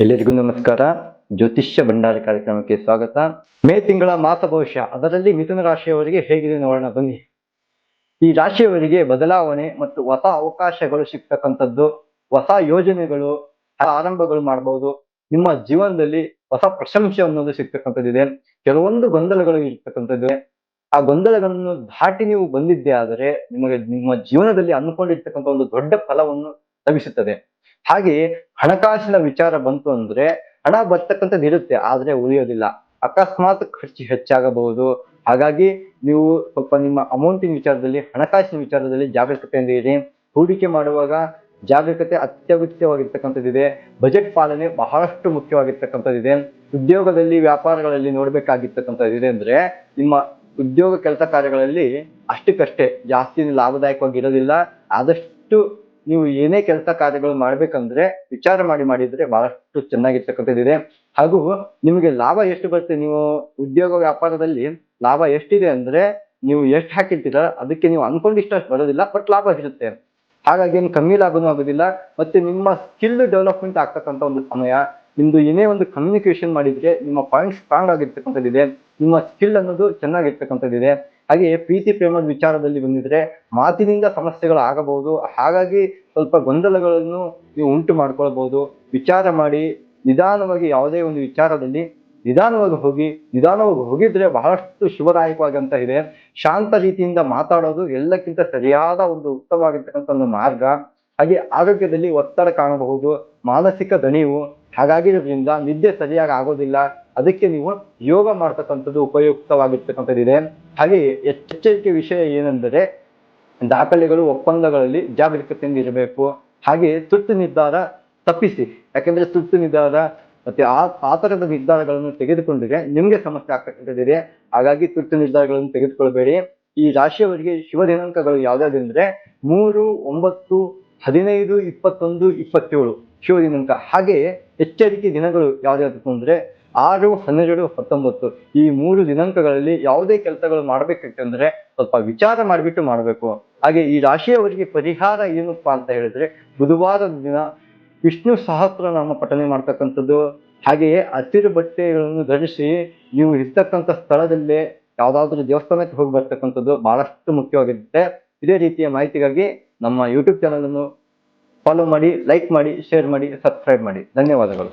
ಎಲ್ಲರಿಗೂ ನಮಸ್ಕಾರ. ಜ್ಯೋತಿಷ್ಯ ಭಂಡಾರಿ ಕಾರ್ಯಕ್ರಮಕ್ಕೆ ಸ್ವಾಗತ. ಮೇ ತಿಂಗಳ ಮಾಸ ಭವಿಷ್ಯ, ಅದರಲ್ಲಿ ಮಿಥುನ ರಾಶಿಯವರಿಗೆ ಹೇಗಿದೆ ನೋಡೋಣ ಬನ್ನಿ. ಈ ರಾಶಿಯವರಿಗೆ ಬದಲಾವಣೆ ಮತ್ತು ಹೊಸ ಅವಕಾಶಗಳು ಸಿಗ್ತಕ್ಕಂಥದ್ದು, ಹೊಸ ಯೋಜನೆಗಳು ಆರಂಭಗಳು ಮಾಡಬಹುದು. ನಿಮ್ಮ ಜೀವನದಲ್ಲಿ ಹೊಸ ಪ್ರಶಂಸೆ ಅನ್ನೋದು ಸಿಗ್ತಕ್ಕಂಥದ್ದಿದೆ. ಕೆಲವೊಂದು ಗೊಂದಲಗಳು ಇರ್ತಕ್ಕಂಥದ್ದು, ಆ ಗೊಂದಲಗಳನ್ನು ದಾಟಿ ನೀವು ಬಂದಿದ್ದೆ ಆದರೆ ನಿಮಗೆ ನಿಮ್ಮ ಜೀವನದಲ್ಲಿ ಅಂದ್ಕೊಂಡಿರ್ತಕ್ಕಂಥ ಒಂದು ದೊಡ್ಡ ಫಲವನ್ನು ಲಭಿಸುತ್ತದೆ. ಹಾಗೆಯೇ ಹಣಕಾಸಿನ ವಿಚಾರ ಬಂತು ಅಂದ್ರೆ ಹಣ ಬರ್ತಕ್ಕಂಥದ್ದು ಇರುತ್ತೆ, ಆದ್ರೆ ಉಳಿಯೋದಿಲ್ಲ. ಅಕಸ್ಮಾತ್ ಖರ್ಚು ಹೆಚ್ಚಾಗಬಹುದು. ಹಾಗಾಗಿ ನೀವು ಸ್ವಲ್ಪ ನಿಮ್ಮ ಅಮೌಂಟಿನ ವಿಚಾರದಲ್ಲಿ, ಹಣಕಾಸಿನ ವಿಚಾರದಲ್ಲಿ ಜಾಗರೂಕತೆಯಿಂದ ಇರಿ. ಹೂಡಿಕೆ ಮಾಡುವಾಗ ಜಾಗರೂಕತೆ ಅತ್ಯಗತ್ಯವಾಗಿರ್ತಕ್ಕಂಥದ್ದಿದೆ. ಬಜೆಟ್ ಪಾಲನೆ ಬಹಳಷ್ಟು ಮುಖ್ಯವಾಗಿರ್ತಕ್ಕಂಥದ್ದಿದೆ. ಉದ್ಯೋಗದಲ್ಲಿ, ವ್ಯಾಪಾರಗಳಲ್ಲಿ ನೋಡ್ಬೇಕಾಗಿರ್ತಕ್ಕಂಥದ್ದಿದೆ ಅಂದ್ರೆ ನಿಮ್ಮ ಉದ್ಯೋಗ ಕೆಲಸ ಕಾರ್ಯಗಳಲ್ಲಿ ಅಷ್ಟಕ್ಕಷ್ಟೇ, ಜಾಸ್ತಿ ಲಾಭದಾಯಕವಾಗಿರೋದಿಲ್ಲ. ಆದಷ್ಟು ನೀವು ಏನೇ ಕೆಲಸ ಕಾರ್ಯಗಳು ಮಾಡ್ಬೇಕಂದ್ರೆ ವಿಚಾರ ಮಾಡಿದ್ರೆ ಬಹಳಷ್ಟು ಚೆನ್ನಾಗಿರ್ತಕ್ಕಂಥದ್ದಿದೆ. ಹಾಗೂ ನಿಮಗೆ ಲಾಭ ಎಷ್ಟು ಬರುತ್ತೆ, ನೀವು ಉದ್ಯೋಗ ವ್ಯಾಪಾರದಲ್ಲಿ ಲಾಭ ಎಷ್ಟಿದೆ ಅಂದ್ರೆ ನೀವು ಎಷ್ಟು ಹಾಕಿರ್ತೀರ ಅದಕ್ಕೆ ನೀವು ಅನ್ಕೊಂಡಿಷ್ಟು ಬರೋದಿಲ್ಲ, ಬಟ್ ಲಾಭ ಇರುತ್ತೆ. ಹಾಗಾಗಿ ಏನು ಕಮ್ಮಿ ಲಾಭನೂ ಆಗೋದಿಲ್ಲ. ಮತ್ತೆ ನಿಮ್ಮ ಸ್ಕಿಲ್ ಡೆವಲಪ್ಮೆಂಟ್ ಆಗ್ತಕ್ಕಂಥ ಒಂದು ಸಮಯ. ನಿಮ್ದು ಏನೇ ಒಂದು ಕಮ್ಯುನಿಕೇಶನ್ ಮಾಡಿದ್ರೆ ನಿಮ್ಮ ಪಾಯಿಂಟ್ ಸ್ಟ್ರಾಂಗ್ ಆಗಿರ್ತಕ್ಕಂಥದ್ದಿದೆ. ನಿಮ್ಮ ಸ್ಕಿಲ್ ಅನ್ನೋದು ಚೆನ್ನಾಗಿರ್ತಕ್ಕಂಥದ್ದಿದೆ. ಹಾಗೆ ಪ್ರೀತಿ ಪ್ರೇಮದ ವಿಚಾರದಲ್ಲಿ ಬಂದಿದ್ರೆ ಮಾತಿನಿಂದ ಸಮಸ್ಯೆಗಳು ಆಗಬಹುದು. ಹಾಗಾಗಿ ಸ್ವಲ್ಪ ಗೊಂದಲಗಳನ್ನು ನೀವು ಉಂಟು ಮಾಡ್ಕೊಳ್ಬಹುದು. ವಿಚಾರ ಮಾಡಿ ನಿಧಾನವಾಗಿ ಯಾವುದೇ ಒಂದು ವಿಚಾರದಲ್ಲಿ ನಿಧಾನವಾಗಿ ಹೋಗಿದ್ರೆ ಬಹಳಷ್ಟು ಶುಭದಾಯಕವಾಗಂತ ಇದೆ. ಶಾಂತ ರೀತಿಯಿಂದ ಮಾತಾಡೋದು ಎಲ್ಲಕ್ಕಿಂತ ಸರಿಯಾದ ಒಂದು ಉತ್ತಮವಾಗಿರ್ತಕ್ಕಂಥ ಒಂದು ಮಾರ್ಗ. ಹಾಗೆ ಆರೋಗ್ಯದಲ್ಲಿ ಒತ್ತಡ ಕಾಣಬಹುದು, ಮಾನಸಿಕ ದಣಿವು, ಹಾಗಾಗಿರೋದ್ರಿಂದ ನಿದ್ದೆ ಸರಿಯಾಗಿ ಆಗೋದಿಲ್ಲ. ಅದಕ್ಕೆ ನೀವು ಯೋಗ ಮಾಡ್ತಕ್ಕಂಥದ್ದು ಉಪಯುಕ್ತವಾಗಿರ್ತಕ್ಕಂಥದ್ದಿದೆ. ಹಾಗೆ ಎಚ್ಚರಿಕೆ ವಿಷಯ ಏನೆಂದರೆ ದಾಖಲೆಗಳು, ಒಪ್ಪಂದಗಳಲ್ಲಿ ಜಾಗರೂಕತೆಯಿಂದ ಇರಬೇಕು. ಹಾಗೆ ತುರ್ತು ನಿರ್ಧಾರ ತಪ್ಪಿಸಿ. ಯಾಕಂದ್ರೆ ತುರ್ತು ನಿರ್ಧಾರ ಮತ್ತೆ ಆ ತರದ ನಿರ್ಧಾರಗಳನ್ನು ತೆಗೆದುಕೊಂಡ್ರೆ ನಿಮ್ಗೆ ಸಮಸ್ಯೆ ಆಗ್ತಕ್ಕಂಥದ್ದಿದೆ. ಹಾಗಾಗಿ ತುರ್ತು ನಿರ್ಧಾರಗಳನ್ನು ತೆಗೆದುಕೊಳ್ಬೇಡಿ. ಈ ರಾಶಿಯವರಿಗೆ ಶುಭ ದಿನಾಂಕಗಳು ಯಾವ್ದಾದಂದ್ರೆ 3, 9, 15, 21, 27 ಶುಭ ದಿನಾಂಕ. ಹಾಗೆ ಎಚ್ಚರಿಕೆ ದಿನಗಳು ಯಾವ್ದಾದ್ರು ಅಂದ್ರೆ 6, 12, 19 ಈ 3 ದಿನಾಂಕಗಳಲ್ಲಿ ಯಾವುದೇ ಕೆಲಸಗಳು ಮಾಡ್ಬೇಕಂತಂದ್ರೆ ಸ್ವಲ್ಪ ವಿಚಾರ ಮಾಡಿಬಿಟ್ಟು ಮಾಡಬೇಕು. ಹಾಗೆ ಈ ರಾಶಿಯವರಿಗೆ ಪರಿಹಾರ ಏನಪ್ಪಾ ಅಂತ ಹೇಳಿದ್ರೆ ಬುಧವಾರದ ದಿನ ವಿಷ್ಣು ಸಹಸ್ರನಾಮ ಪಠನೆ ಮಾಡ್ತಕ್ಕಂಥದ್ದು. ಹಾಗೆಯೇ ಹಸಿರು ಬಟ್ಟೆಗಳನ್ನು ಧರಿಸಿ ನೀವು ಇರ್ತಕ್ಕಂಥ ಸ್ಥಳದಲ್ಲೇ ಯಾವ್ದಾದ್ರು ದೇವಸ್ಥಾನಕ್ಕೆ ಹೋಗಿ ಬರ್ತಕ್ಕಂಥದ್ದು ಬಹಳಷ್ಟು ಮುಖ್ಯವಾಗಿರುತ್ತೆ. ಇದೇ ರೀತಿಯ ಮಾಹಿತಿಗಾಗಿ ನಮ್ಮ ಯೂಟ್ಯೂಬ್ ಚಾನಲ್ ಅನ್ನು ಫಾಲೋ ಮಾಡಿ, ಲೈಕ್ ಮಾಡಿ, ಶೇರ್ ಮಾಡಿ, ಸಬ್ಸ್ಕ್ರೈಬ್ ಮಾಡಿ. ಧನ್ಯವಾದಗಳು.